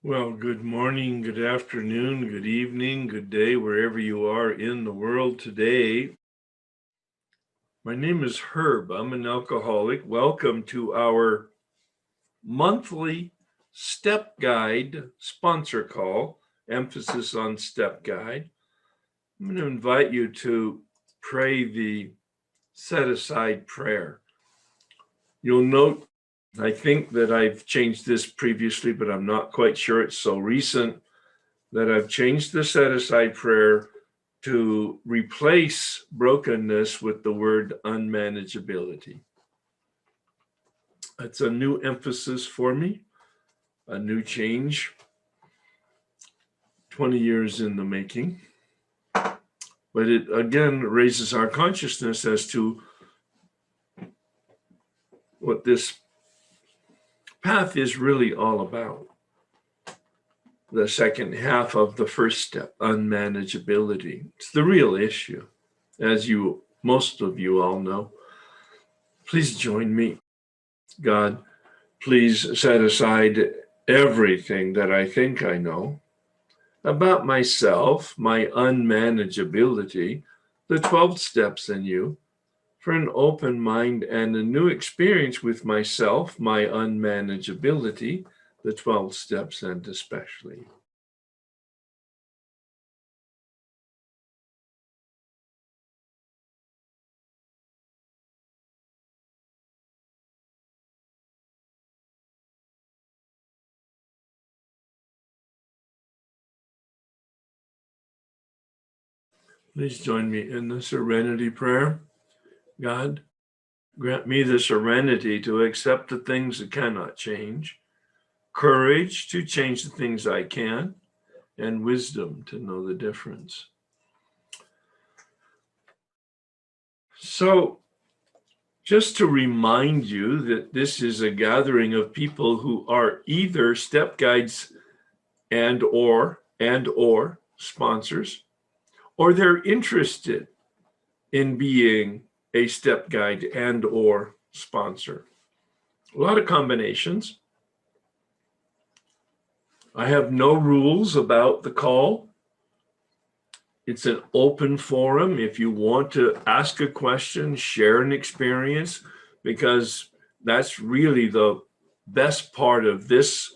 Well, good morning, good afternoon, good evening, good day, wherever you are in the world today. My name is Herb. I'm an alcoholic. Welcome to our monthly step guide sponsor call, emphasis on step guide. I'm going to invite you to pray the set aside prayer. You'll note, I think that I've changed this previously, but I'm not quite sure. It's so recent that I've changed the set aside prayer to replace brokenness with the word unmanageability. It's a new emphasis for me, a new change, 20 years in the making. But it again raises our consciousness as to what this path is really all about. The second half of the first step, unmanageability. It's the real issue, as most of you all know. Please join me. God, please set aside everything that I think I know about myself, my unmanageability, the 12 steps in you, for an open mind and a new experience with myself, my unmanageability, the 12 steps, and especially. Please join me in the Serenity Prayer. God, grant me the serenity to accept the things that cannot change, courage to change the things I can, and wisdom to know the difference. So, just to remind you that this is a gathering of people who are either step guides and or sponsors, or they're interested in being a step guide and or sponsor. A lot of combinations. I have no rules about the call. It's an open forum. If you want to ask a question, share an experience, because that's really the best part of this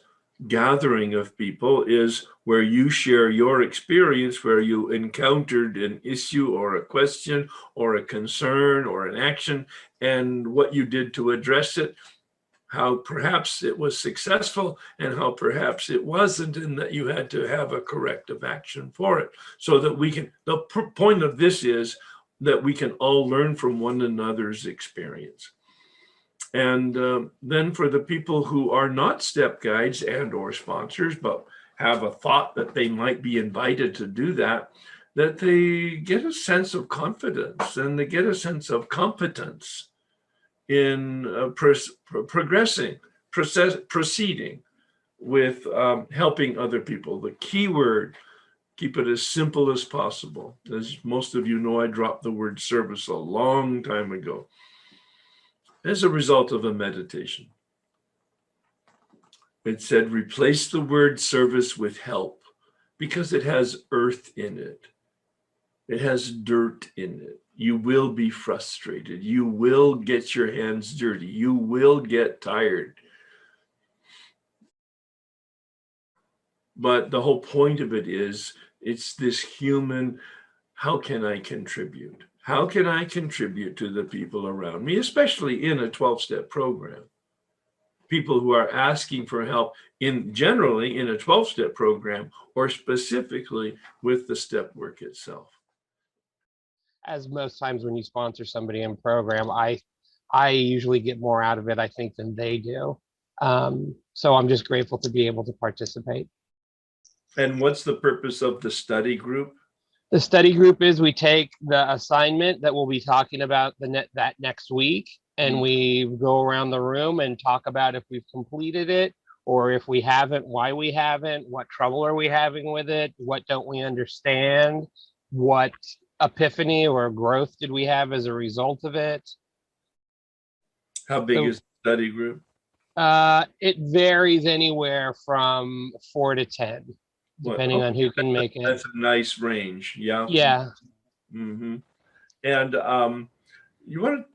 gathering of people, is where you share your experience, where you encountered an issue or a question or a concern or an action, and what you did to address it, how perhaps it was successful and how perhaps it wasn't, and that you had to have a corrective action for it, so that we can, the point of this is that we can all learn from one another's experience. And then for the people who are not step guides and or sponsors, but have a thought that they might be invited to do that, that they get a sense of confidence and they get a sense of competence in proceeding with helping other people. The key word, keep it as simple as possible. As most of you know, I dropped the word service a long time ago as a result of a meditation. It said, replace the word service with help, because it has earth in it. It has dirt in it. You will be frustrated. You will get your hands dirty. You will get tired. But the whole point of it is, it's this human, how can I contribute? How can I contribute to the people around me, especially in a 12-step program? People who are asking for help generally in a 12-step program, or specifically with the step work itself. As most times when you sponsor somebody in program, I usually get more out of it, I think, than they do. So I'm just grateful to be able to participate. And what's the purpose of the study group? The study group is we take the assignment that we'll be talking about that next week, and we go around the room and talk about if we've completed it, or if we haven't, why we haven't, what trouble are we having with it, what don't we understand, what epiphany or growth did we have as a result of it. How big is the study group? It varies anywhere from 4 to 10, depending on who can make it. That's a nice range. Yeah. Yeah. Mm-hmm. And you want to,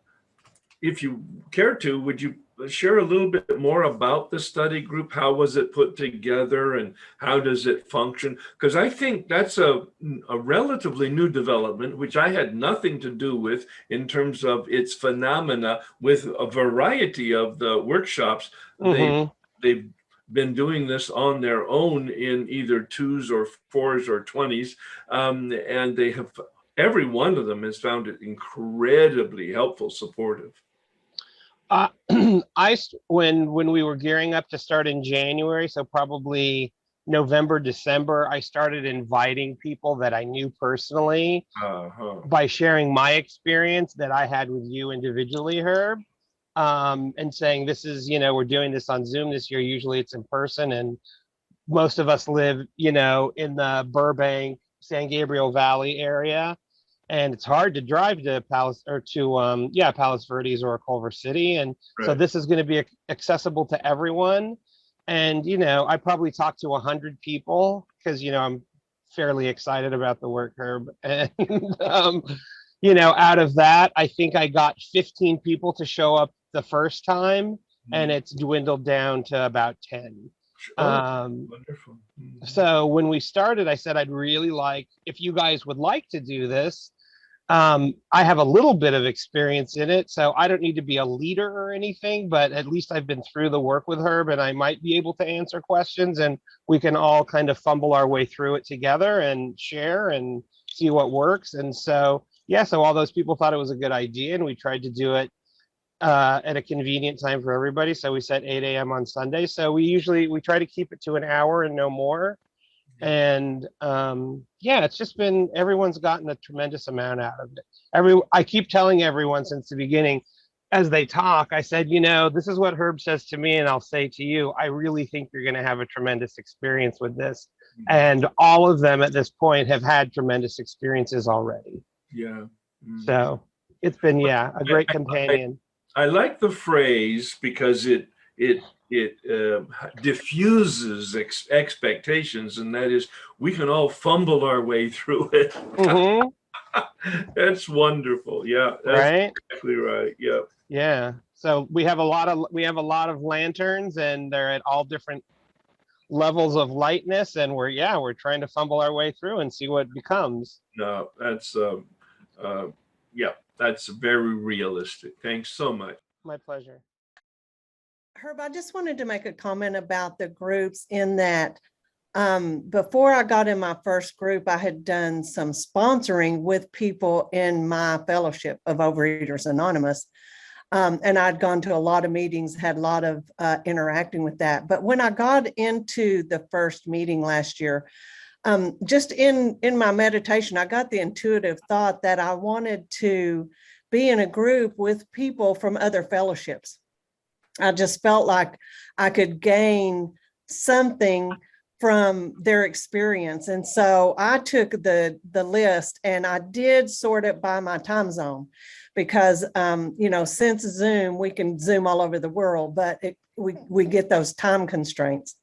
if you care to, would you share a little bit more about the study group? How was it put together and how does it function? Because I think that's a relatively new development, which I had nothing to do with in terms of its phenomena with a variety of the workshops. Mm-hmm. They've been doing this on their own in either 2s or 4s or 20s. And they have, every one of them has found it incredibly helpful, supportive. Uh, when we were gearing up to start in January, so probably November, December, I started inviting people that I knew personally Uh-huh. by sharing my experience that I had with you individually, Herb, and saying this is, we're doing this on Zoom this year. Usually it's in person, and most of us live, in the Burbank, San Gabriel Valley area. And it's hard to drive to Palos or to Palos Verdes or Culver City, and so Right. this is going to be accessible to everyone. And I probably talked to 100 people because I'm fairly excited about the work, Herb. And out of that, I think I got 15 people to show up the first time, and it's dwindled down to about 10. Oh, Um, wonderful. Mhm. so when we started, I said I'd really like if you guys would like to do this. I have a little bit of experience in it, so I don't need to be a leader or anything, but at least I've been through the work with Herb and I might be able to answer questions, and we can all kind of fumble our way through it together and share and see what works. And so, so all those people thought it was a good idea, and we tried to do it at a convenient time for everybody. So we set 8 a.m. on Sunday. So we try to keep it to an hour and no more. And it's just been, everyone's gotten a tremendous amount out of it. I keep telling everyone since the beginning, as they talk, I said, this is what Herb says to me, and I'll say to you, I really think you're going to have a tremendous experience with this. And all of them at this point have had tremendous experiences already. Yeah. Mhm. So it's been, a great companion. I like the phrase because it diffuses expectations, and that is we can all fumble our way through it. Mm-hmm. That's wonderful. Yeah, that's Right. exactly right. Yeah. Yeah. So we have a lot of lanterns, and they're at all different levels of lightness, and we're trying to fumble our way through and see what becomes. No, that's that's very realistic. Thanks so much. My pleasure. Herb, I just wanted to make a comment about the groups in that before I got in my first group, I had done some sponsoring with people in my fellowship of Overeaters Anonymous. And I'd gone to a lot of meetings, had a lot of interacting with that. But when I got into the first meeting last year, just in my meditation, I got the intuitive thought that I wanted to be in a group with people from other fellowships. I just felt like I could gain something from their experience. And so I took the list and I did sort it by my time zone because, since Zoom, we can Zoom all over the world, but we get those time constraints.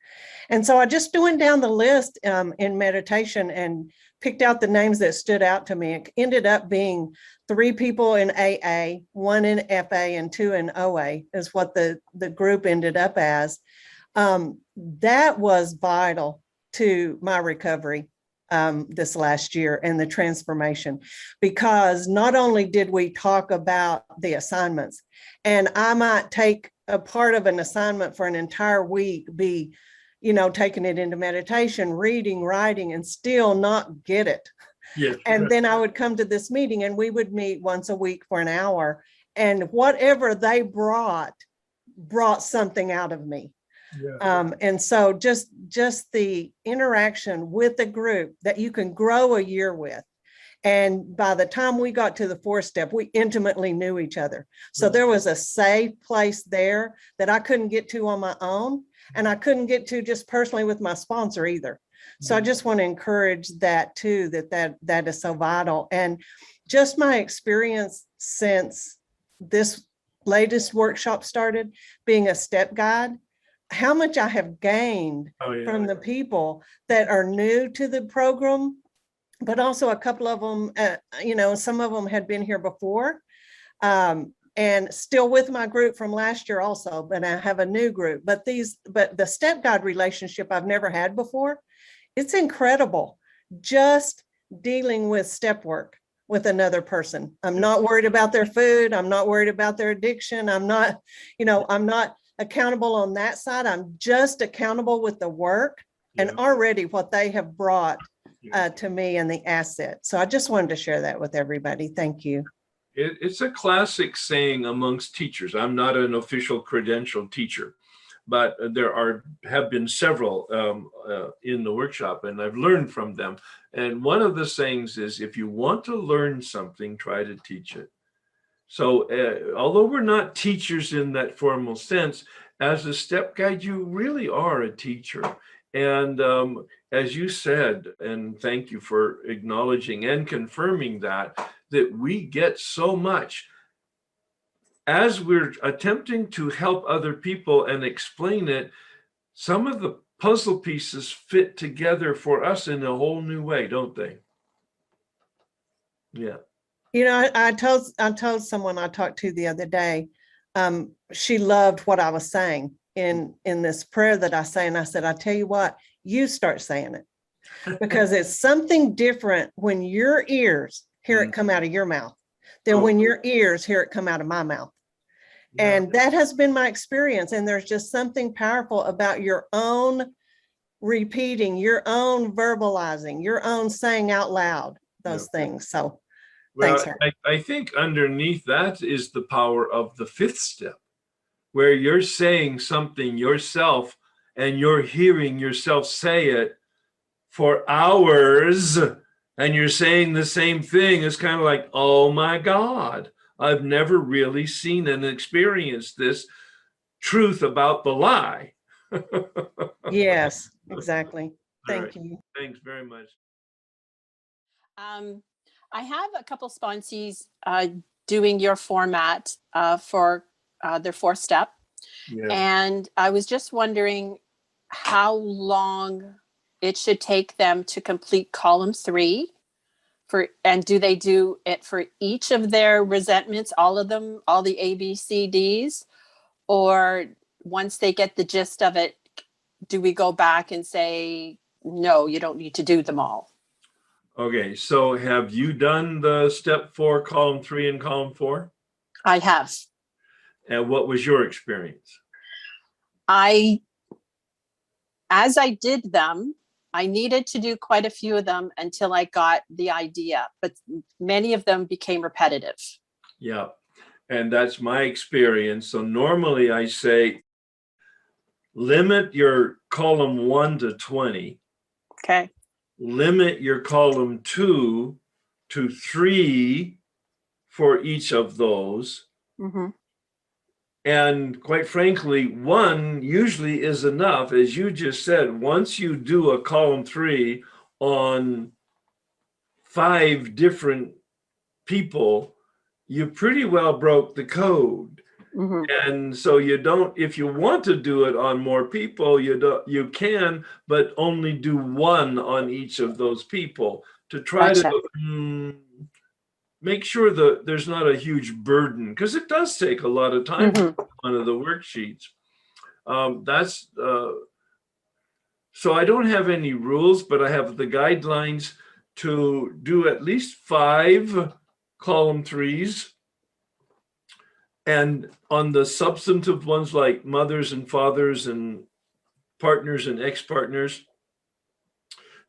And so I just went down the list in meditation and picked out the names that stood out to me. It ended up being 3 people in AA, 1 in FA, and 2 in OA is what the group ended up as. That was vital to my recovery this last year and the transformation, because not only did we talk about the assignments, and I might take a part of an assignment for an entire week, be taking it into meditation, reading, writing, and still not get it. Yes. And then I would come to this meeting and we would meet once a week for an hour, and whatever they brought something out of me. Yeah. And so just the interaction with the group that you can grow a year with. And by the time we got to the 4th step, we intimately knew each other. So there was a safe place there that I couldn't get to on my own. And I couldn't get to just personally with my sponsor either. So I just want to encourage that too, that is so vital. And just my experience since this latest workshop started, being a step guide, how much I have gained from the people that are new to the program, but also a couple of them, some of them had been here before, and still with my group from last year also, but I have a new group. But the step guide relationship I've never had before. It's incredible just dealing with step work with another person. I'm not worried about their food. I'm not worried about their addiction. I'm not accountable on that side. I'm just accountable with the work and already what they have brought to me and the asset. So I just wanted to share that with everybody. Thank you. It's a classic saying amongst teachers. I'm not an official credentialed teacher, but there have been several in the workshop, and I've learned from them. And one of the sayings is, if you want to learn something, try to teach it. So although we're not teachers in that formal sense, as a step guide, you really are a teacher. And as you said, and thank you for acknowledging and confirming that we get so much as we're attempting to help other people and explain it. Some of the puzzle pieces fit together for us in a whole new way, don't they? Yeah. I told someone I talked to the other day, she loved what I was saying in this prayer that I say. And I said, I tell you what, you start saying it, because it's something different when your ears hear it come out of your mouth than when your ears hear it come out of my mouth. And that has been my experience. And there's just something powerful about your own repeating, your own verbalizing, your own saying out loud those things. So well, thanks, I think underneath that is the power of the fifth step, where you're saying something yourself and you're hearing yourself say it for hours, and you're saying the same thing. It's kind of like, oh my God, I've never really seen and experienced this truth about the lie. Yes, exactly. Thank right. you. Thanks very much. I have a couple sponsees doing your format for their 4-step. Yeah. And I was just wondering how long it should take them to complete column 3 and do they do it for each of their resentments, all of them, all the A, B, C, Ds, or once they get the gist of it, do we go back and say, no, you don't need to do them all? Okay, so have you done the step 4, column 3, and column 4? I have. And what was your experience? As I did them, I needed to do quite a few of them until I got the idea, but many of them became repetitive. Yeah, and that's my experience. So normally I say, limit your column 1 to 20. Okay. Limit your column 2 to 3 for each of those. Mm-hmm. And quite frankly, 1 usually is enough. As you just said, once you do a column 3 on 5 different people, you pretty well broke the code. Mm-hmm. And so you don't, if you want to do it on more people, you can, but only do 1 on each of those people to try to make sure that there's not a huge burden, because it does take a lot of time for one of the worksheets. So I don't have any rules, but I have the guidelines to do at least 5 column 3s. And on the substantive ones, like mothers and fathers and partners and ex-partners,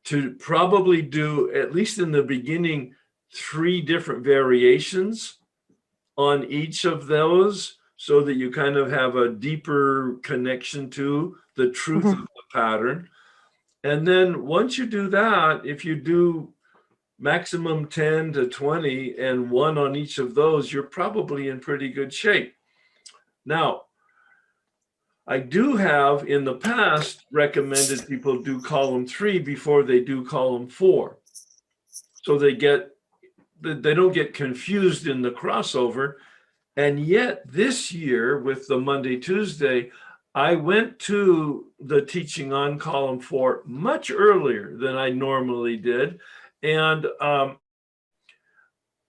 to probably do, at least in the beginning, 3 different variations on each of those, so that you kind of have a deeper connection to the truth of the pattern. And then once you do that, if you do maximum 10 to 20 and 1 on each of those, you're probably in pretty good shape. Now, I do have in the past recommended people do column 3 before they do column 4. So they don't get confused in the crossover. And yet this year with the Monday, Tuesday, I went to the teaching on column 4 much earlier than I normally did. And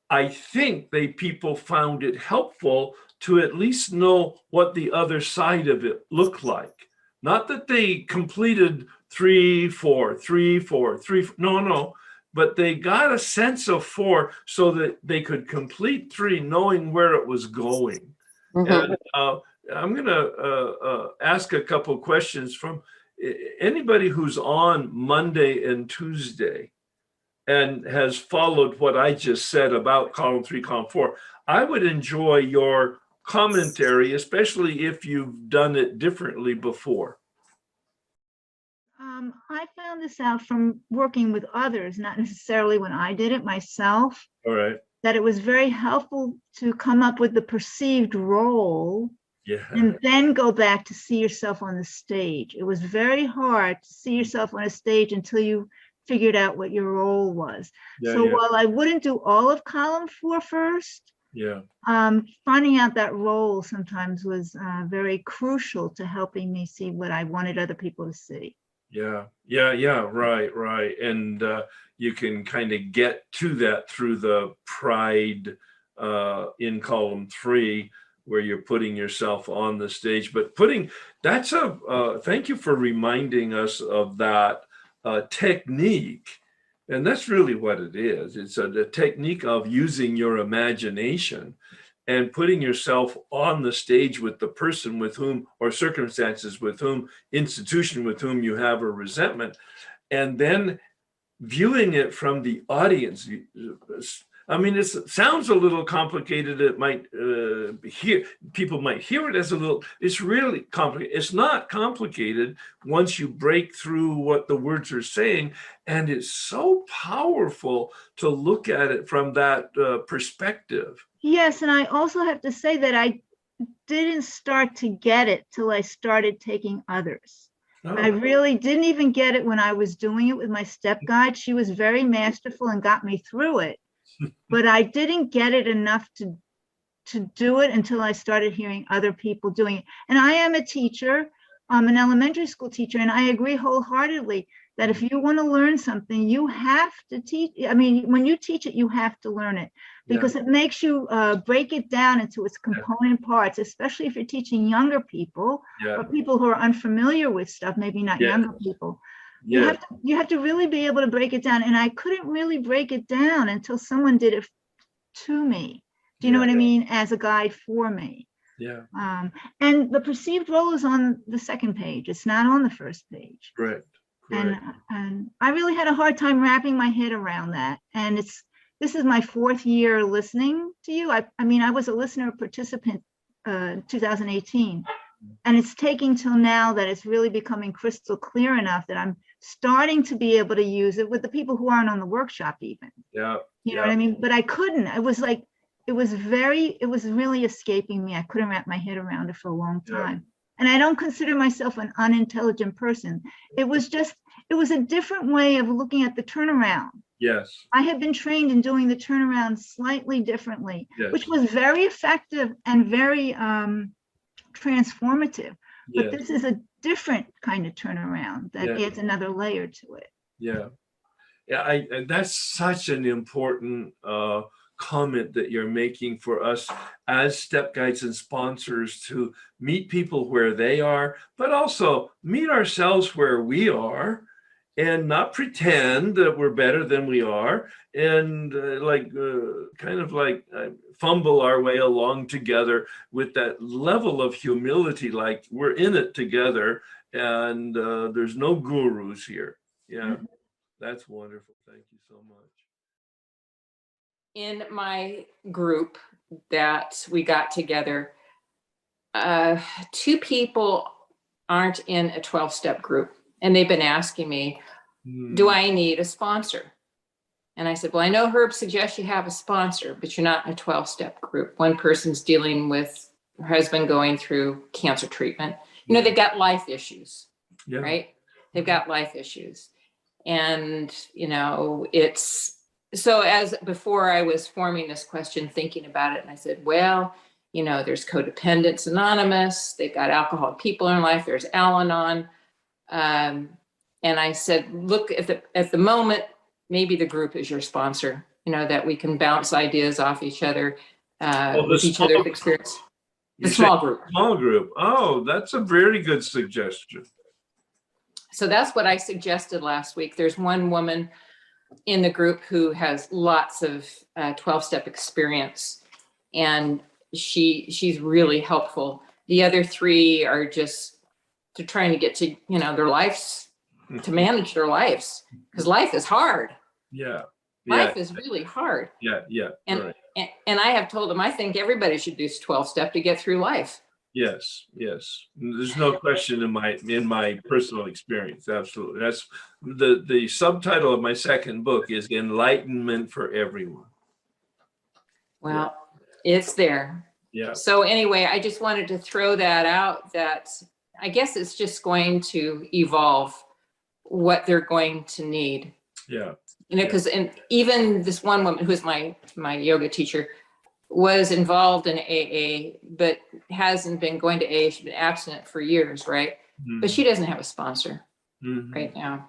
I think people found it helpful to at least know what the other side of it looked like. Not that they completed 3, 4, 3, 4, 3, no, but they got a sense of 4 so that they could complete 3 knowing where it was going. Mhm. And I'm going to ask a couple of questions from anybody who's on Monday and Tuesday and has followed what I just said about column 3, column 4. I would enjoy your commentary, especially if you've done it differently before. I found this out from working with others, not necessarily when I did it myself, All right. that it was very helpful to come up with the perceived role Yeah. and then go back to see yourself on the stage. It was very hard to see yourself on a stage until you figured out what your role was. Yeah, So yeah. while I wouldn't do all of column 4 first, Yeah. finding out that role sometimes was very crucial to helping me see what I wanted other people to see. Yeah. Right. And you can kind of get to that through the pride in column 3, where you're putting yourself on the stage. But thank you for reminding us of that technique. And that's really what it is. It's the technique of using your imagination and putting yourself on the stage with the person with whom, or circumstances with whom, institution with whom you have a resentment, and then viewing it from the audience. I mean, it sounds a little complicated. It might people might hear it as a little, it's really complicated. It's not complicated once you break through what the words are saying. And it's so powerful to look at it from that perspective. Yes, and I also have to say that I didn't start to get it till I started taking others. I really didn't even get it when I was doing it with my step guide. She was very masterful and got me through it, but I didn't get it enough to do it until I started hearing other people doing it. And I am a teacher, I'm an elementary school teacher, and I agree wholeheartedly that if you want to learn something, you have to teach. I mean, when you teach it, you have to learn it, because it makes you break it down into its component parts, especially if you're teaching younger people or people who are unfamiliar with stuff, maybe not younger people. You have to really be able to break it down. And I couldn't really break it down until someone did it to me. Do you know what I mean? As a guide for me. Yeah. And the perceived role is on the second page. It's not on the first page. Right. And I really had a hard time wrapping my head around that. And this is my 4th year listening to you. I mean, I was a listener participant 2018, and it's taking till now that it's really becoming crystal clear enough that I'm starting to be able to use it with the people who aren't on the workshop even. Yeah. You know what I mean? But I couldn't. It was like, it was really escaping me. I couldn't wrap my head around it for a long time. And I don't consider myself an unintelligent person. It was a different way of looking at the turnaround. Yes. I had been trained in doing the turnaround slightly differently, which was very effective and very transformative. But this is a different kind of turnaround that adds another layer to it. Yeah. That's such an important comment that you're making for us as step guides and sponsors, to meet people where they are, but also meet ourselves where we are, and not pretend that we're better than we are, and fumble our way along together with that level of humility, like we're in it together, and there's no gurus here. That's wonderful. Thank you so much. In my group that we got together, 2 people aren't in a 12-step group, and they've been asking me, do I need a sponsor? And I said, well, I know Herb suggests you have a sponsor, but you're not in a 12-step group. One person's dealing with her husband going through cancer treatment. You know, they've got life issues, right? They've got life issues. And, you know, it's, so as before I was forming this question, thinking about it, and I said, well, There's Codependence Anonymous. They've got Alcoholic People in Life. There's Al-Anon. And I said, look, at the moment, maybe the group is your sponsor, that we can bounce ideas off each other with each other's experience. The small group. Small group. Oh, that's a very good suggestion. So that's what I suggested last week. There's one woman in the group who has lots of 12-step experience, and she's really helpful. The other three are just trying to get to, their lives, to manage their lives, because life is hard. Yeah. Life is really hard. Yeah. And, right. and I have told them, I think everybody should do 12-step to get through life. Yes. There's no question in my personal experience. Absolutely. That's the subtitle of my second book is Enlightenment for Everyone. Well, it's there. Yeah. So anyway, I just wanted to throw that out, that I guess it's just going to evolve what they're going to need. Yeah. Because even this one woman who is my yoga teacher was involved in AA, but hasn't been going to AA. She's been abstinent for years, right? Mm-hmm. But she doesn't have a sponsor right now.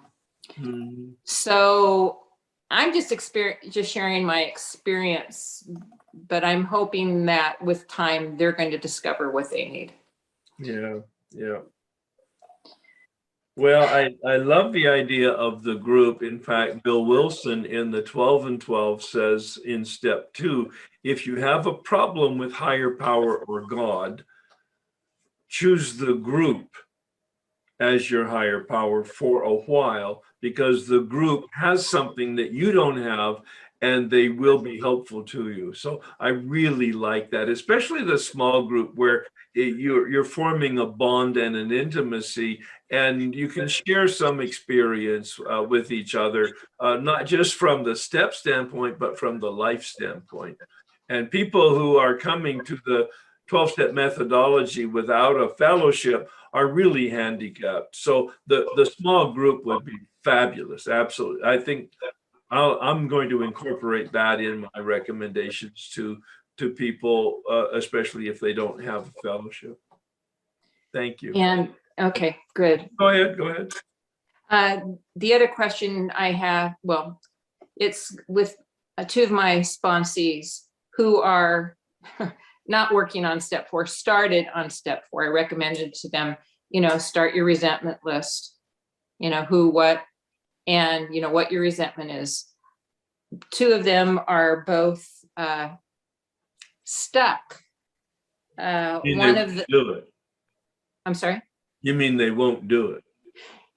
Mm-hmm. So I'm just sharing my experience, but I'm hoping that with time they're going to discover what they need. Yeah. Well, I love the idea of the group. In fact, Bill Wilson in the 12 and 12 says in step 2, if you have a problem with higher power or God, choose the group as your higher power for a while, because the group has something that you don't have and they will be helpful to you. So I really like that, especially the small group where you're forming a bond and an intimacy, and you can share some experience with each other, not just from the step standpoint, but from the life standpoint. And people who are coming to the 12-step methodology without a fellowship are really handicapped. So the small group would be fabulous. Absolutely. I think I'm going to incorporate that in my recommendations to people, especially if they don't have a fellowship. Thank you. And okay, good. Go ahead. The other question I have, well, it's with two of my sponsees who are not working on step 4, started on step 4. I recommended to them, start your resentment list, who, what, and what your resentment is. Two of them are both stuck. One of the do it. I'm sorry? You mean they won't do it?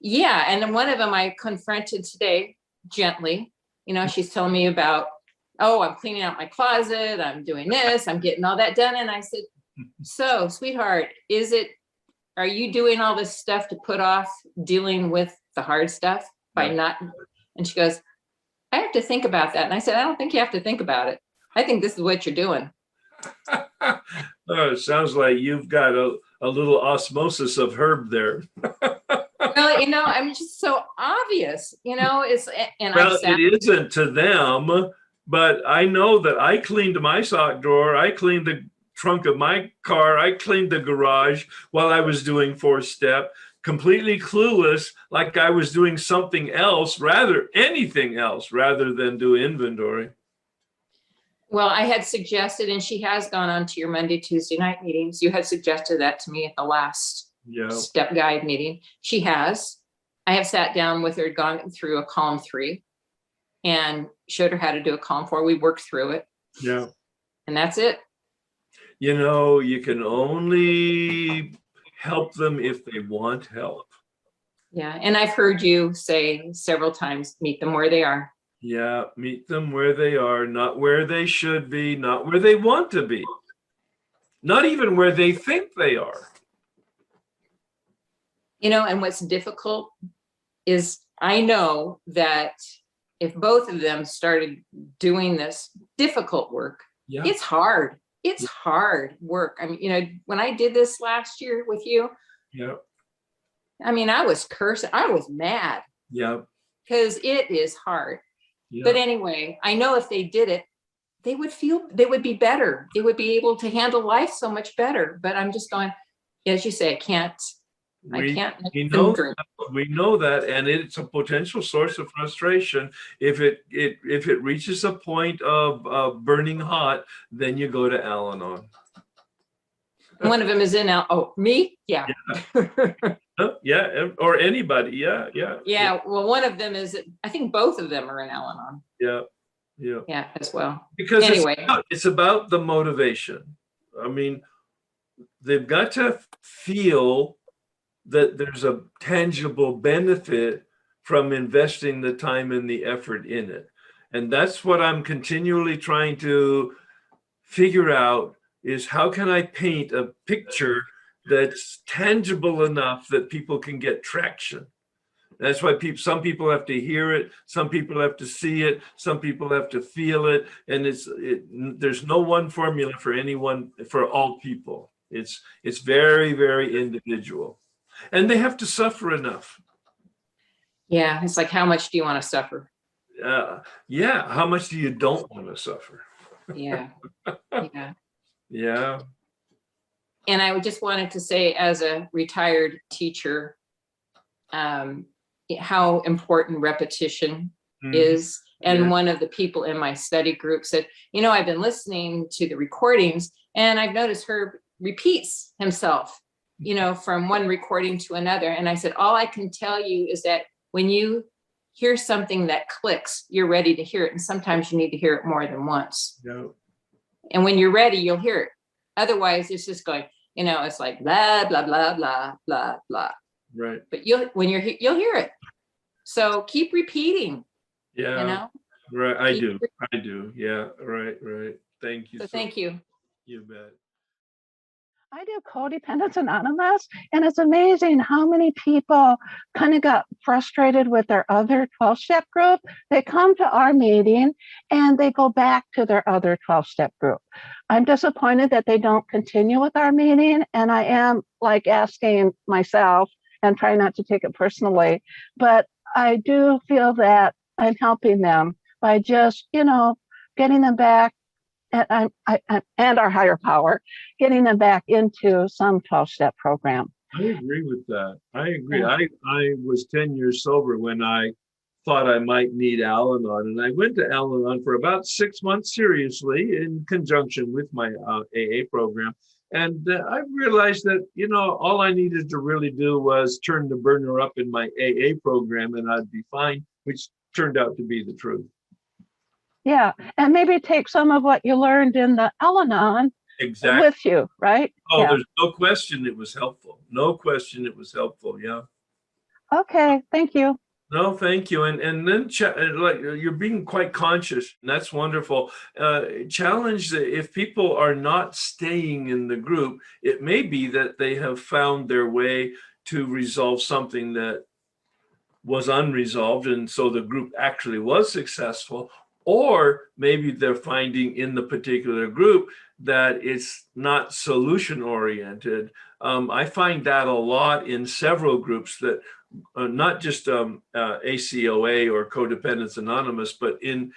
Yeah, and then one of them I confronted today gently. She's telling me about, I'm cleaning out my closet, I'm doing this, I'm getting all that done. And I said, so sweetheart, are you doing all this stuff to put off dealing with the hard stuff by not? And she goes, I have to think about that. And I said, I don't think you have to think about it. I think this is what you're doing. It sounds like you've got a little osmosis of Herb there. Well, I'm just so obvious, it isn't to them, but I know that I cleaned my sock drawer, I cleaned the trunk of my car, I cleaned the garage while I was doing 4-step, completely clueless, like I was doing something else, anything else, rather than do inventory. Well, I had suggested, and she has gone on to your Monday, Tuesday night meetings. You had suggested that to me at the last step guide meeting. She has. I have sat down with her, gone through a column 3 and showed her how to do a column 4. We worked through it. Yeah. And that's it. You can only help them if they want help. Yeah. And I've heard you say several times, meet them where they are. Yeah. Meet them where they are, not where they should be, not where they want to be, not even where they think they are. And what's difficult is I know that if both of them started doing this difficult work, it's hard. It's hard work. I mean, when I did this last year with you, I was cursing. I was mad. Yeah. Because it is hard. Yeah. But anyway, I know if they did it, they would be better. They would be able to handle life so much better. But I'm just going, as you say, I can't We make know them drink. we know that, and it's a potential source of frustration. If it reaches a point of burning hot, then you go to Al-Anon. One of them is in me? Yeah. Yeah, or anybody. Yeah. Yeah. Well, one of them is, I think both of them are in Al-Anon. Yeah. Yeah, as well. Because anyway, it's about the motivation. I mean, they've got to feel that there's a tangible benefit from investing the time and the effort in it. And that's what I'm continually trying to figure out, is how can I paint a picture that's tangible enough that people can get traction. That's why some people have to hear it, some people have to see it, some people have to feel it, and there's no one formula for anyone, for all people. It's very, very individual, and they have to suffer enough. Yeah, it's like, how much do you want to suffer? Yeah, how much do you don't want to suffer? Yeah. Yeah. And I just wanted to say, as a retired teacher, how important repetition is. And one of the people in my study group said, I've been listening to the recordings and I've noticed Herb repeats himself, from one recording to another. And I said, all I can tell you is that when you hear something that clicks, you're ready to hear it. And sometimes you need to hear it more than once. Yeah. And when you're ready, you'll hear it. Otherwise, it's just going, it's like blah, blah, blah, blah, blah, blah. Right. But you'll hear it. So keep repeating. Yeah. Right. I do. Yeah. Right. Thank you. So thank you. You bet. I do Codependence Anonymous, and it's amazing how many people kind of got frustrated with their other 12-step group. They come to our meeting and they go back to their other 12-step group. I'm disappointed that they don't continue with our meeting, and I am like asking myself and try not to take it personally, but I do feel that I'm helping them by just, getting them back, and our higher power, getting them back into some 12-step program. I agree with that. I agree. Yeah. I was 10 years sober when I thought I might need Al-Anon, and I went to Al-Anon for about 6 months seriously in conjunction with my AA program. And I realized that, all I needed to really do was turn the burner up in my AA program and I'd be fine, which turned out to be the truth. Yeah, and maybe take some of what you learned in the Al-Anon with you, right? Oh, yeah. There's no question it was helpful. No question it was helpful, yeah. Okay, thank you. No, thank you. And then like you're being quite conscious, and that's wonderful. Challenge that if people are not staying in the group, it may be that they have found their way to resolve something that was unresolved, and so the group actually was successful. Or maybe they're finding in the particular group that it's not solution oriented. I find that a lot in several groups, that not just ACOA or Codependence Anonymous, but in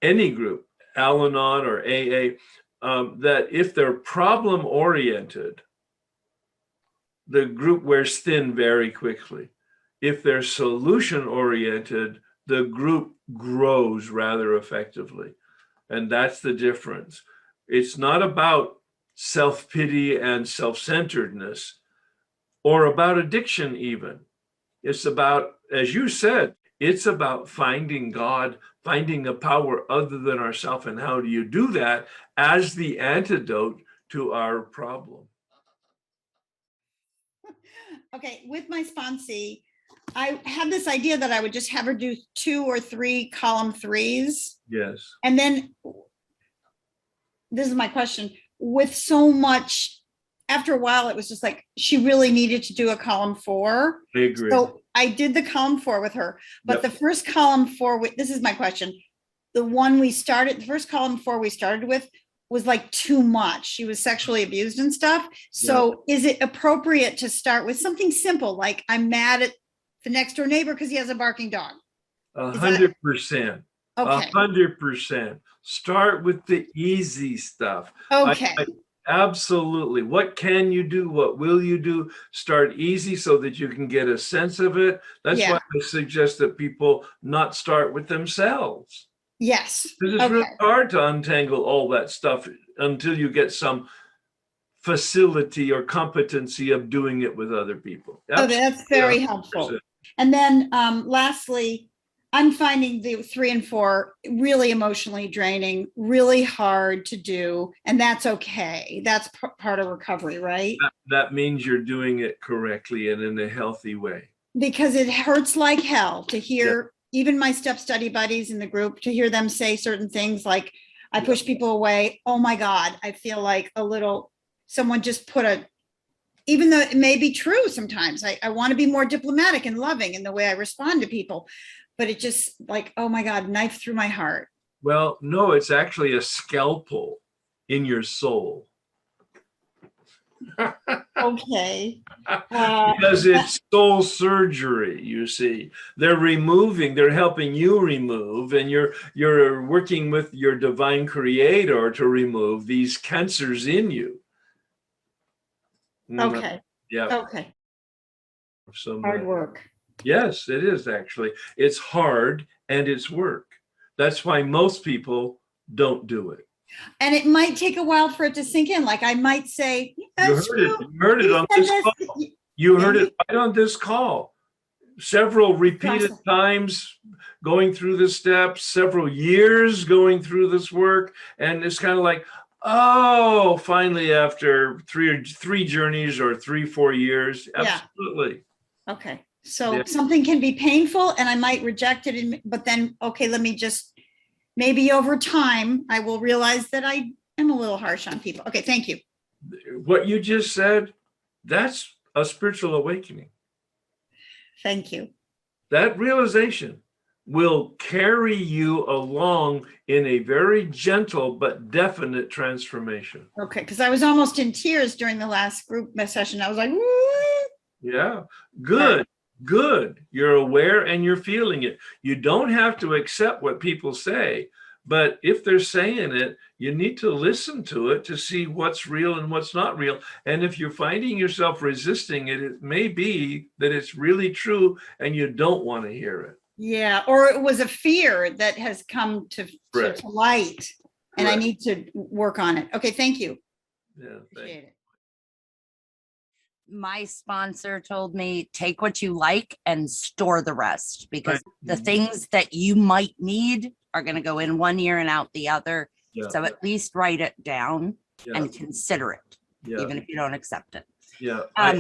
any group, Al-Anon or AA, that if they're problem oriented, the group wears thin very quickly. If they're solution oriented, the group grows rather effectively. And that's the difference. It's not about self-pity and self-centeredness or about addiction even. It's about, as you said, it's about finding God, finding a power other than ourselves. And how do you do that as the antidote to our problem? Okay, with my sponsee, I had this idea that I would just have her do 2 or 3 column 3s. Yes. And then, this is my question, with so much, after a while, it was just like, she really needed to do a column 4. I agree. So I did the column 4 with her, but the first column 4, this is my question. The first column 4 we started with was like too much. She was sexually abused and stuff. So is it appropriate to start with something simple, like I'm mad at the next door neighbor because he has a barking dog? 100%. Okay, 100%. Start with the easy stuff. okay, Absolutely. What can you do? What will you do? Start easy so that you can get a sense of it. That's why yeah, I suggest that people not start with themselves. yes, Because it's okay. really hard to untangle all that stuff until you get some facility or competency of doing it with other people. Oh, that's very Absolutely, helpful. 100%. And then lastly, I'm finding the 3 and 4 really emotionally draining, really hard to do, and that's okay. That's part of recovery, right? That means you're doing it correctly and in a healthy way. Because it hurts like hell to hear even my step study buddies in the group, to hear them say certain things like, I push people away. Oh my God, I feel like someone just put even though it may be true sometimes, I want to be more diplomatic and loving in the way I respond to people, but it just like, oh my God, knife through my heart. Well, no, it's actually a scalpel in your soul. Okay. Because it's soul surgery, you see. They're helping you remove, and you're working with your divine creator to remove these cancers in you. Okay. Yeah. Okay. Some Hard work. Yes, it is actually. It's hard and it's work. That's why most people don't do it. And it might take a while for it to sink in. Like I might say, that's true. You heard it on this call. You heard it right on this call. Several repeated times going through the steps, several years going through this work. And it's kind of like, oh, finally, after three journeys or 3-4 years. Absolutely. Yeah. Okay. So something can be painful and I might reject it. But then, okay, let me just, maybe over time, I will realize that I am a little harsh on people. Okay. Thank you. What you just said, that's a spiritual awakening. Thank you. That realization will carry you along in a very gentle but definite transformation. Okay, because I was almost in tears during the last group session. I was like, woo! Yeah, good, good. You're aware and you're feeling it. You don't have to accept what people say, but if they're saying it, you need to listen to it to see what's real and what's not real. And if you're finding yourself resisting it, it may be that it's really true and you don't want to hear it. Yeah, or it was a fear that has come to light, and I need to work on it. Okay, thank you. Yeah, appreciate it. My sponsor told me, take what you like and store the rest, because the things that you might need are going to go in one ear and out the other. Yeah. So at least write it down and consider it, even if you don't accept it. Yeah, I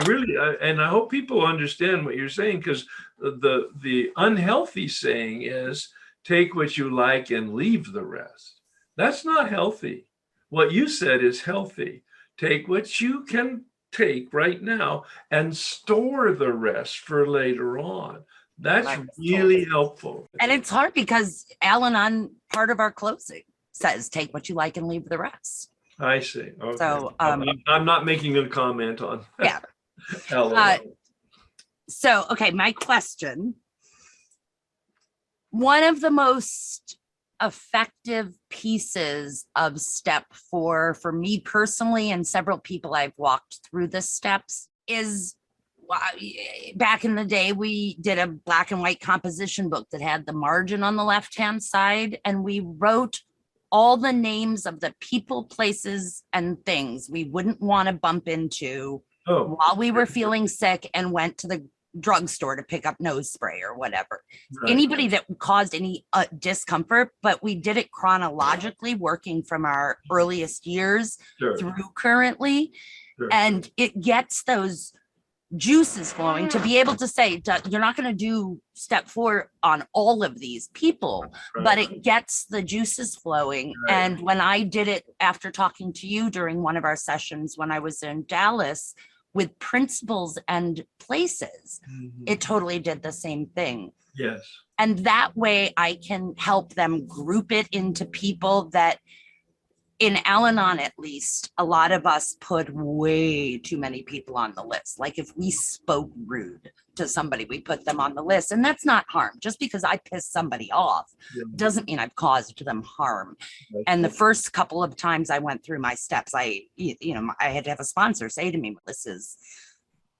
really, and I hope people understand what you're saying, because the unhealthy saying is take what you like and leave the rest. That's not healthy. What you said is healthy. Take what you can take right now and store the rest for later on. That's really helpful. And it's hard because Alan, on part of our closing, says take what you like and leave the rest. I see. Okay. So I'm not making a comment on so okay, my question. One of the most effective pieces of step 4 for me personally, and several people I've walked through the steps, is back in the day we did a black and white composition book that had the margin on the left hand side, and we wrote all the names of the people, places, and things we wouldn't want to bump into while we were feeling sick and went to the drugstore to pick up nose spray or whatever. Anybody that caused any discomfort, but we did it chronologically, working from our earliest years through currently. And it gets those juices flowing to be able to say, you're not going to do step 4 on all of these people, but it gets the juices flowing. And when I did it after talking to you during one of our sessions when I was in Dallas with principles and places, it totally did the same thing. Yes. And that way I can help them group it into people that in Al-Anon, at least, a lot of us put way too many people on the list. Like if we spoke rude to somebody, we put them on the list, and that's not harm. Just because I piss somebody off doesn't mean I've caused them harm. And the first couple of times I went through my steps, I had to have a sponsor say to me, this is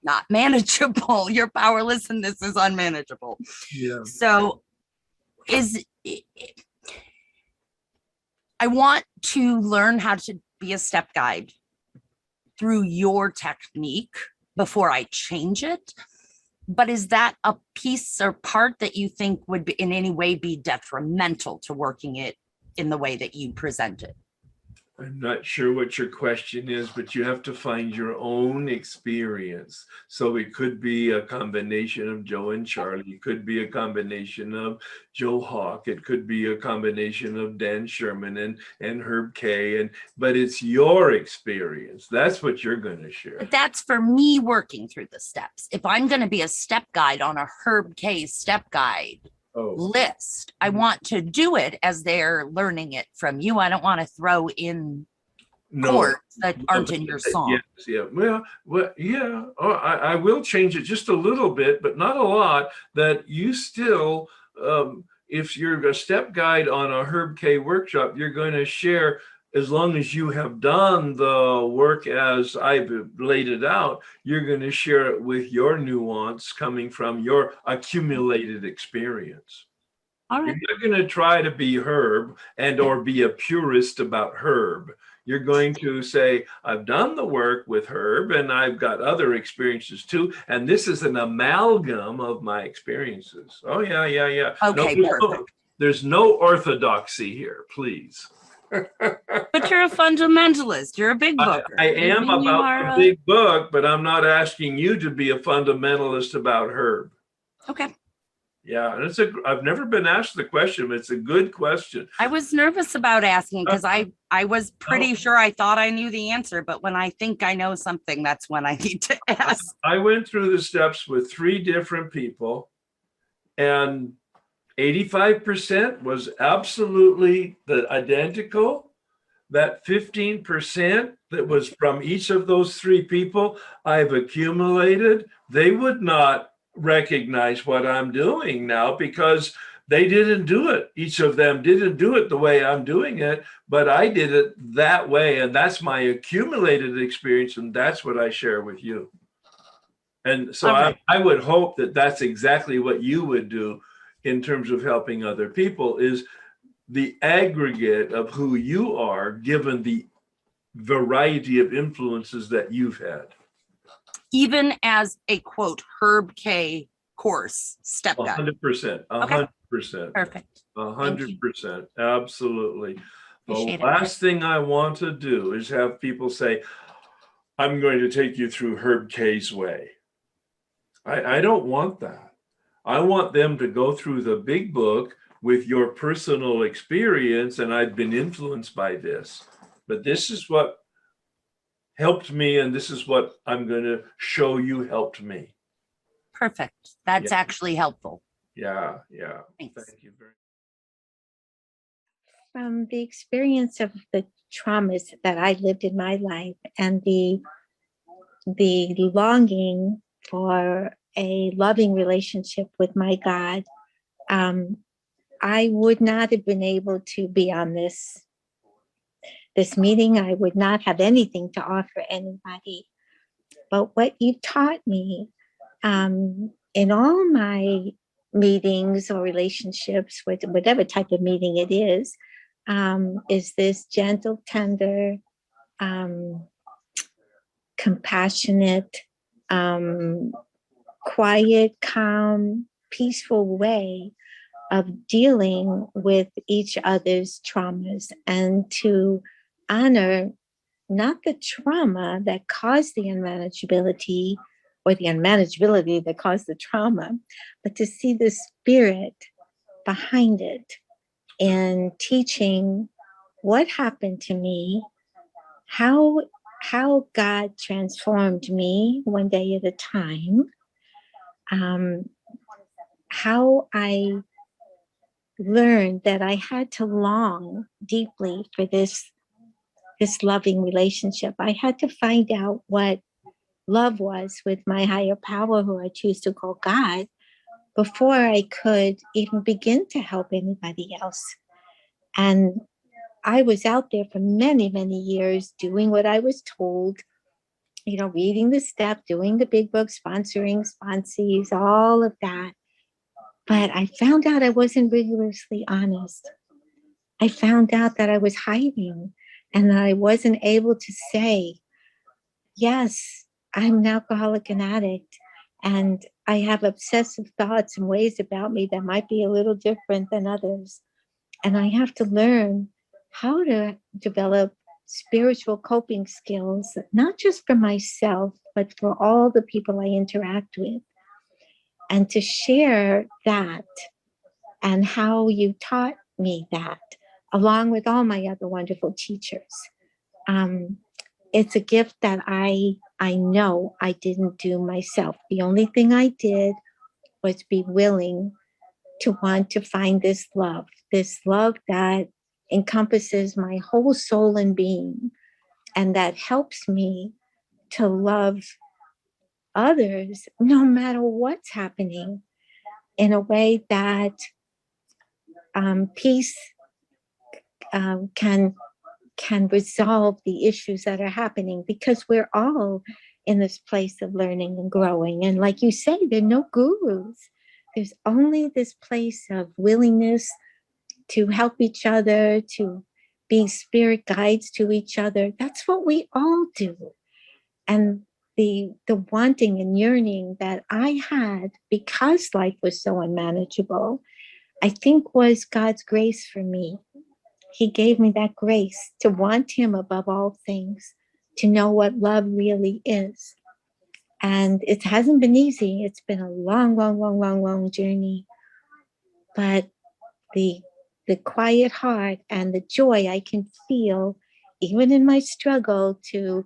not manageable. You're powerless and this is unmanageable. Yeah. So I want to learn how to be a step guide through your technique before I change it. But is that a piece or part that you think would be, in any way be detrimental to working it in the way that you present it? I'm not sure what your question is, but you have to find your own experience. So it could be a combination of Joe and Charlie. It could be a combination of Joe Hawk. It could be a combination of Dan Sherman and Herb K. But it's your experience. That's what you're going to share. But that's for me working through the steps. If I'm going to be a step guide on a Herb K step guide list, I want to do it as they're learning it from you. I don't want to throw in chords that aren't in your song. Yes, yeah. Well, yeah. Oh, I will change it just a little bit, but not a lot. That you still, if you're a step guide on a Herb K workshop, you're going to share, as long as you have done the work as I've laid it out, you're going to share it with your nuance coming from your accumulated experience. All right. You're not going to try to be Herb or be a purist about Herb. You're going to say, I've done the work with Herb and I've got other experiences too. And this is an amalgam of my experiences. Oh, yeah. Okay, perfect. There's no orthodoxy here, please. But you're a fundamentalist. You're a big booker. I am about the big book, but I'm not asking you to be a fundamentalist about Herb. Okay. Yeah, and I've never been asked the question, but it's a good question. I was nervous about asking because I was pretty sure I thought I knew the answer, but when I think I know something, that's when I need to ask. I went through the steps with 3 different people, and 85% was absolutely the identical. That 15% that was from each of those 3 people, I've accumulated. They would not recognize what I'm doing now because they didn't do it. Each of them didn't do it the way I'm doing it, but I did it that way. And that's my accumulated experience. And that's what I share with you. And so I would hope that that's exactly what you would do in terms of helping other people, is the aggregate of who you are given the variety of influences that you've had. Even as a quote Herb K course step guide. 100%. 100%. Perfect. 100%. Absolutely. Appreciate The last thing I want to do is have people say, I'm going to take you through Herb K's way. I don't want that. I want them to go through the big book with your personal experience, and I've been influenced by this. But this is what helped me, and this is what I'm going to show you helped me. Perfect. That's actually helpful. Yeah. Thanks. Thank you very much. From the experience of the traumas that I lived in my life and the longing for a loving relationship with my God, I would not have been able to be on this meeting. I would not have anything to offer anybody. But what you've taught me in all my meetings or relationships with whatever type of meeting it is this gentle, tender, compassionate, quiet, calm, peaceful way of dealing with each other's traumas, and to honor not the trauma that caused the unmanageability or the unmanageability that caused the trauma, but to see the spirit behind it and teaching what happened to me, how God transformed me one day at a time, how I learned that I had to long deeply for this this loving relationship. I had to find out what love was with my higher power, who I choose to call God, before I could even begin to help anybody else. And I was out there for many, many years doing what I was told, reading the step, doing the big book, sponsoring, sponsees, all of that. But I found out I wasn't rigorously honest. I found out that I was hiding and that I wasn't able to say, yes, I'm an alcoholic and addict, and I have obsessive thoughts and ways about me that might be a little different than others. And I have to learn how to develop spiritual coping skills, not just for myself, but for all the people I interact with, and to share that and how you taught me that, along with all my other wonderful teachers. It's a gift that I know I didn't do myself. The only thing I did was be willing to want to find this love that encompasses my whole soul and being, and that helps me to love others no matter what's happening, in a way that peace can resolve the issues that are happening, because we're all in this place of learning and growing. And like you say, there are no gurus. There's only this place of willingness to help each other, to be spirit guides to each other. That's what we all do. And the wanting and yearning that I had, because life was so unmanageable, I think was God's grace for me. He gave me that grace to want him above all things, to know what love really is. And it hasn't been easy. It's been a long, long, long, long, long journey. But the quiet heart and the joy I can feel, even in my struggle to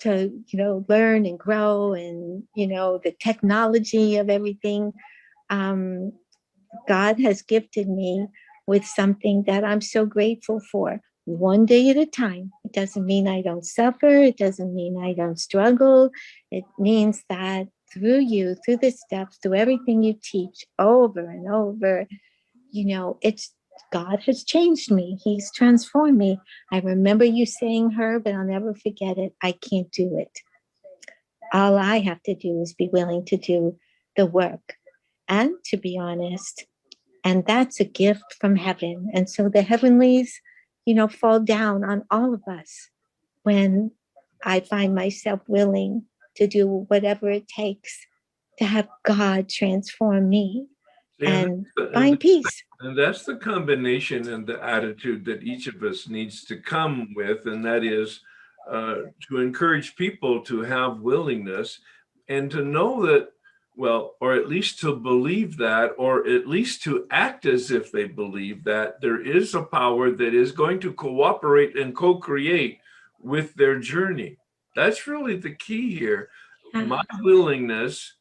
learn and grow, and the technology of everything, God has gifted me with something that I'm so grateful for. One day at a time. It doesn't mean I don't suffer. It doesn't mean I don't struggle. It means that through you, through the steps, through everything you teach over and over, it's God has changed me. He's transformed me. I remember you saying, her, but I'll never forget it. I can't do it. All I have to do is be willing to do the work and to be honest. And that's a gift from heaven. And so the heavenlies, fall down on all of us when I find myself willing to do whatever it takes to have God transform me and find peace. And that's the combination and the attitude that each of us needs to come with, and that is to encourage people to have willingness and to know that, well, or at least to believe that, or at least to act as if they believe that there is a power that is going to cooperate and co-create with their journey. That's really the key here. My willingness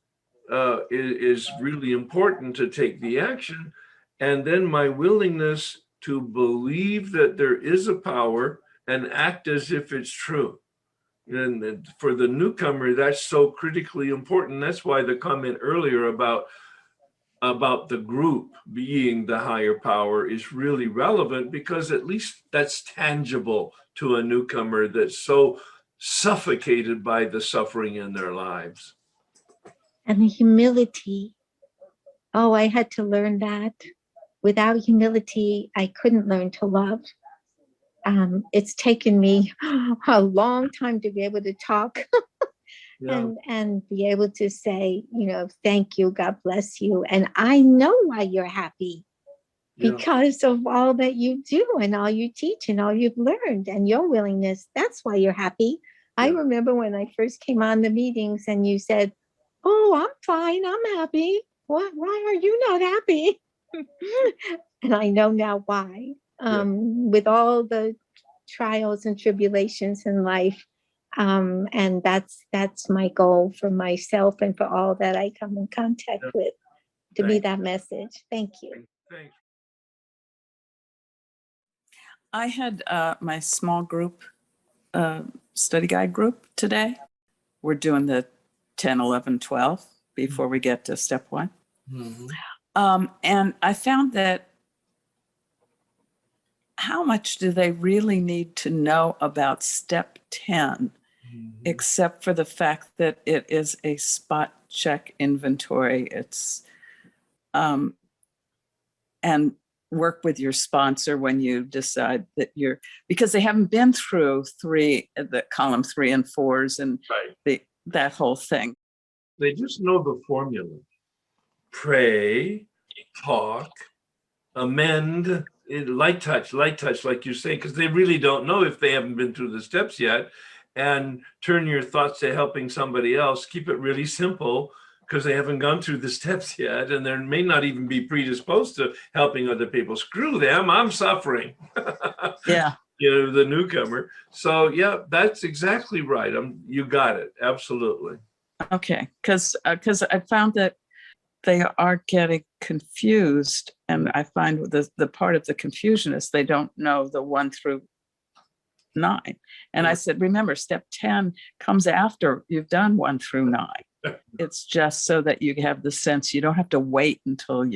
is really important to take the action, and then my willingness to believe that there is a power and act as if it's true. And for the newcomer, that's so critically important. That's why the comment earlier about the group being the higher power is really relevant, because at least that's tangible to a newcomer that's so suffocated by the suffering in their lives. And the humility. Oh, I had to learn that. Without humility, I couldn't learn to love. It's taken me a long time to be able to talk and be able to say, thank you, God bless you. And I know why you're happy, because of all that you do and all you teach and all you've learned and your willingness. That's why you're happy. I remember when I first came on the meetings and you said, oh, I'm fine, I'm happy. Why are you not happy? And I know now why. With all the trials and tribulations in life. And that's my goal for myself and for all that I come in contact with, to be that message. Thank you. Thanks. I had my small group study guide group today. We're doing the 10, 11, 12 before we get to step 1. And I found that how much do they really need to know about step 10, except for the fact that it is a spot check inventory. It's, and work with your sponsor when you decide that you're, because they haven't been through the column 3 and 4s and that whole thing. They just know the formula. Pray, talk, amend, light touch, like you're saying, because they really don't know if they haven't been through the steps yet. And turn your thoughts to helping somebody else. Keep it really simple, because they haven't gone through the steps yet, and they may not even be predisposed to helping other people. Screw them, I'm suffering. Yeah. You know, the newcomer. So yeah, that's exactly right. You got it, absolutely. Okay, because I found that they are getting confused, and I find the part of the confusion is they don't know the 1 through 9. And I said, remember, step 10 comes after you've done 1 through 9. It's just so that you have the sense you don't have to wait until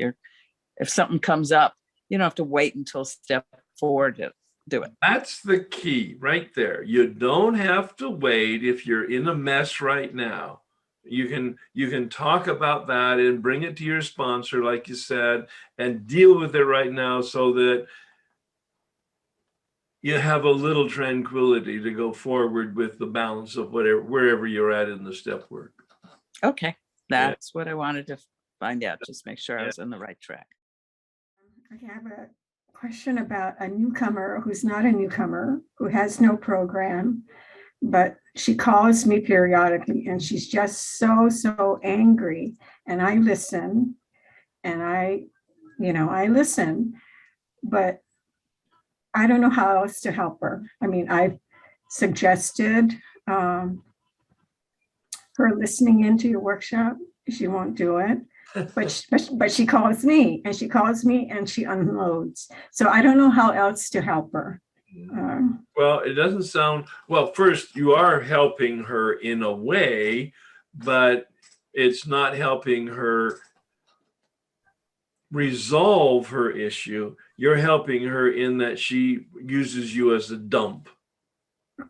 if something comes up, you don't have to wait until step 4 to do it. That's the key right there. You don't have to wait if you're in a mess right now. You can talk about that and bring it to your sponsor, like you said, and deal with it right now so that you have a little tranquility to go forward with the balance of wherever you're at in the step work. Okay, that's what I wanted to find out. Just make sure I was on the right track. I have a question about a newcomer who's not a newcomer, who has no program, but she calls me periodically and she's just so angry. And I listen, and I listen, but I don't know how else to help her. I mean, I've suggested her listening into your workshop. She won't do it, but she calls me and she unloads. So I don't know how else to help her. Well, it doesn't sound, well, first you are helping her in a way, but it's not helping her resolve her issue. You're helping her in that she uses you as a dump.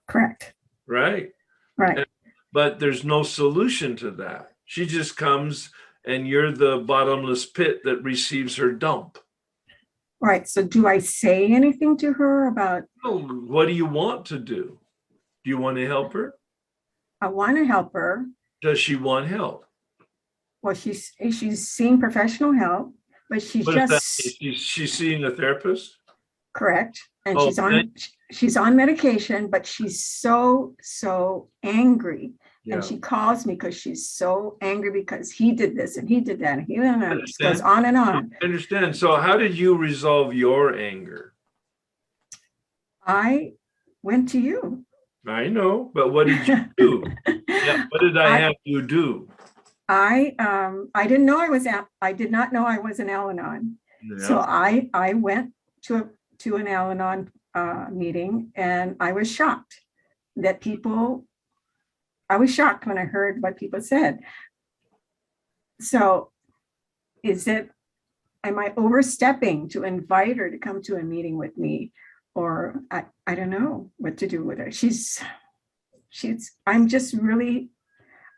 Correct. Right? Right. But there's no solution to that. She just comes and you're the bottomless pit that receives her dump. Right. So do I say anything to her about? What do you want to do? Do you want to help her? I want to help her. Does she want help? Well, she's seeing professional help, but she's she's seeing a therapist? Correct. And she's on medication, but she's so angry. Yeah. And she calls me because she's so angry because he did this and he did that. And he goes on and on. I understand. So how did you resolve your anger? I went to you. I know, but what did you do? What did I have you do? I didn't know I did not know I was an Al-Anon. Yeah. So I went to an Al-Anon meeting, and I was shocked that I was shocked when I heard what people said. So am I overstepping to invite her to come to a meeting with me? Or I don't know what to do with her.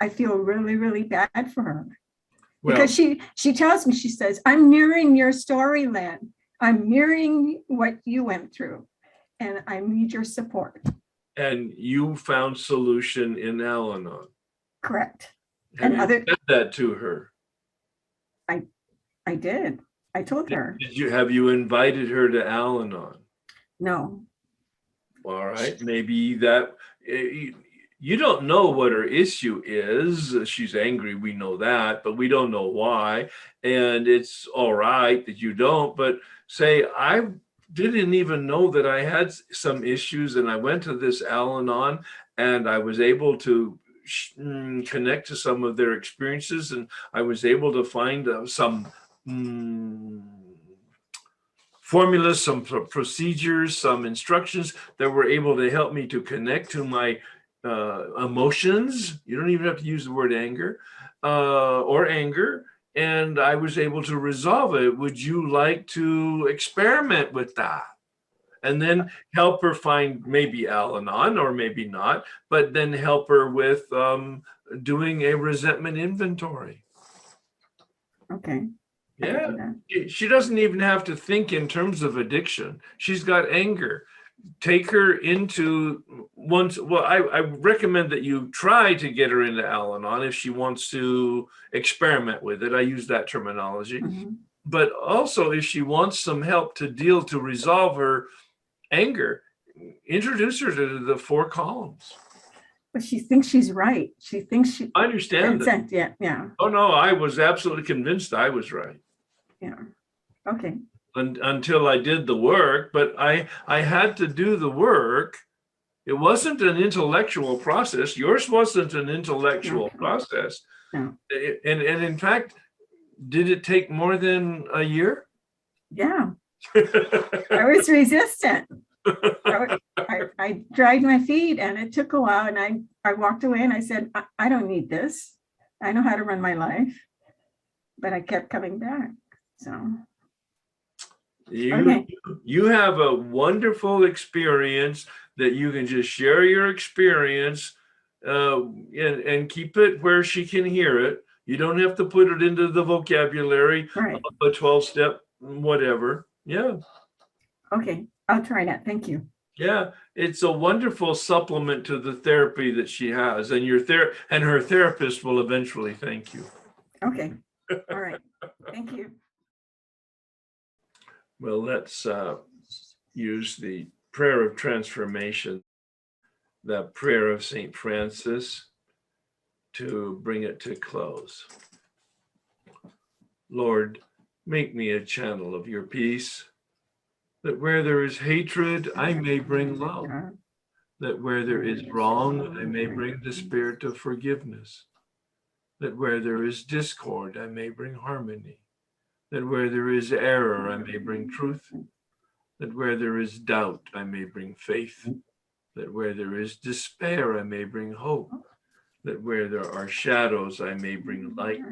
I feel really, really bad for her. Well, because she tells me, she says, I'm mirroring your story, Len. I'm mirroring what you went through, and I need your support. And you found solution in Al-Anon. Correct. Have you said that to her? I did. I told her. Have you invited her to Al-Anon? No. All right. Maybe that you don't know what her issue is. She's angry. We know that, but we don't know why. And it's all right that you don't, but say, I didn't even know that I had some issues, and I went to this Al-Anon and I was able to connect to some of their experiences, and I was able to find some formulas, some procedures, some instructions that were able to help me to connect to my emotions. You don't even have to use the word anger or anger. And I was able to resolve it. Would you like to experiment with that? And then help her find maybe Al-Anon or maybe not, but then help her with doing a resentment inventory. Okay. Yeah, she doesn't even have to think in terms of addiction. She's got anger. Take her into once. Well, I recommend that you try to get her into Al-Anon if she wants to experiment with it. I use that terminology. Mhm. But also if she wants some help to resolve her anger, introduce her to the 4 columns. But she thinks she's right. She thinks she. I understand that. Yeah. Oh no, I was absolutely convinced I was right. Yeah. Okay. Until I did the work, but I had to do the work. It wasn't an intellectual process. Yours wasn't an intellectual process. No. And in fact, did it take more than a year? Yeah. I was resistant. I dragged my feet and it took a while, and I walked away and I said, I don't need this. I know how to run my life. But I kept coming back. So you have a wonderful experience that you can just share your experience and keep it where she can hear it. You don't have to put it into the vocabulary of a 12-step whatever. Yeah. Okay, I'll try that. Thank you. Yeah, it's a wonderful supplement to the therapy that she has, and her therapist will eventually thank you. Okay. All right. Thank you. Well, let's use the prayer of transformation, the prayer of St. Francis, to bring it to close. Lord, make me a channel of your peace, that where there is hatred, I may bring love, that where there is wrong, I may bring the spirit of forgiveness, that where there is discord, I may bring harmony, that where there is error, I may bring truth, that where there is doubt, I may bring faith, that where there is despair, I may bring hope, that where there are shadows, I may bring light,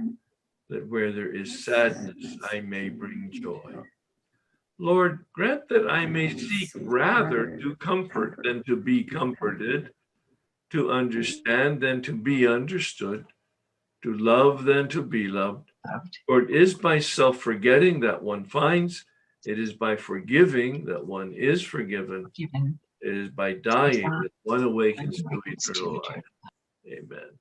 that where there is sadness, I may bring joy. Lord, grant that I may seek rather to comfort than to be comforted, to understand than to be understood, to love than to be loved. For it is by self-forgetting that one finds, it is by forgiving that one is forgiven, it is by dying that one awakens to eternal life. Amen.